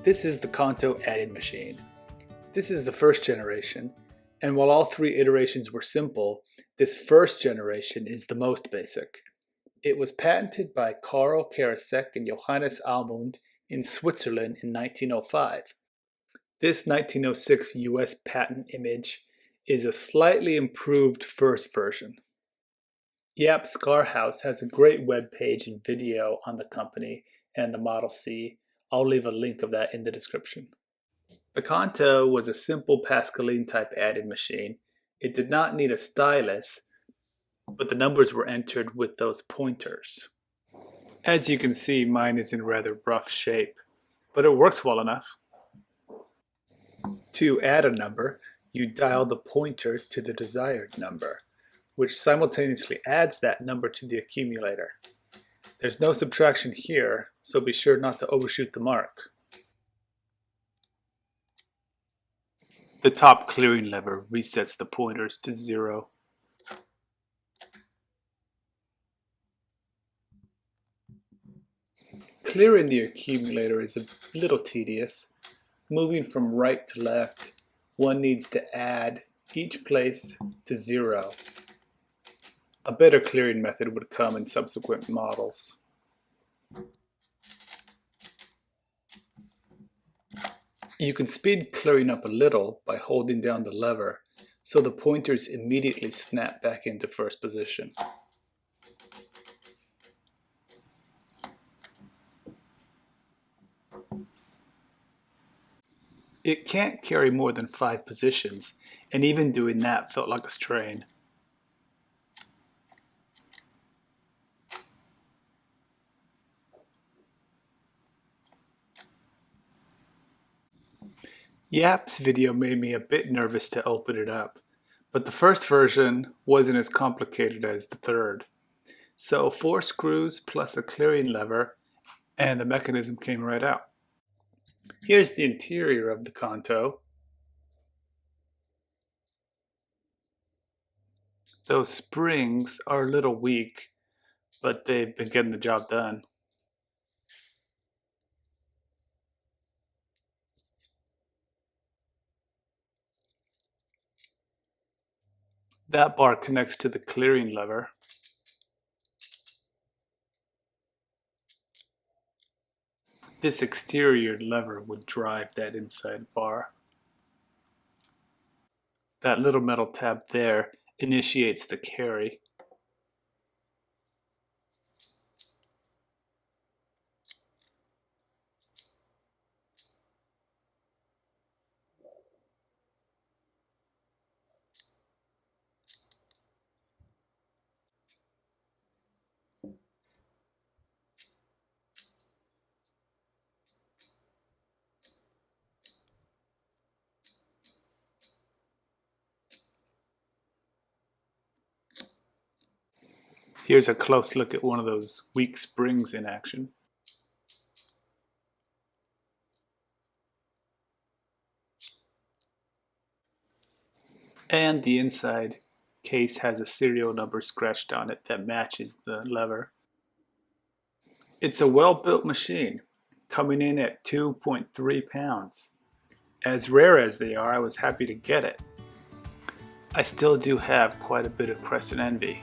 This is the Conto add-in machine. This is the first generation, and while all three iterations were simple, this first generation is the most basic. It was patented by Karl Karasek and Johannes Almund in Switzerland in 1905. This 1906 US patent image is a slightly improved first version. Jaap Skarhuis has a great web page and video on the company and the Model C. I'll leave a link of that in the description. The Conto was a simple Pascaline type add-in machine. It did not need a stylus, but the numbers were entered with those pointers. As you can see, mine is in rather rough shape, but it works well enough. To add a number, you dial the pointer to the desired number, which simultaneously adds that number to the accumulator. There's no subtraction here, so be sure not to overshoot the mark. The top clearing lever resets the pointers to 0. Clearing the accumulator is a little tedious. Moving from right to left, one needs to add each place to 0. A better clearing method would come in subsequent models. You can speed clearing up a little by holding down the lever, so the pointers immediately snap back into first position. It can't carry more than 5 positions, and even doing that felt like a strain. Jaap's video made me a bit nervous to open it up, but the first version wasn't as complicated as the third. So 4 screws plus a clearing lever, and the mechanism came right out. Here's the interior of the Conto. Those springs are a little weak, but they've been getting the job done. That bar connects to the clearing lever. This exterior lever would drive that inside bar. That little metal tab there initiates the carry. Here's a close look at one of those weak springs in action. And the inside case has a serial number scratched on it that matches the lever. It's a well-built machine, coming in at 2.3 pounds. As rare as they are, I was happy to get it. I still do have quite a bit of Crescent envy.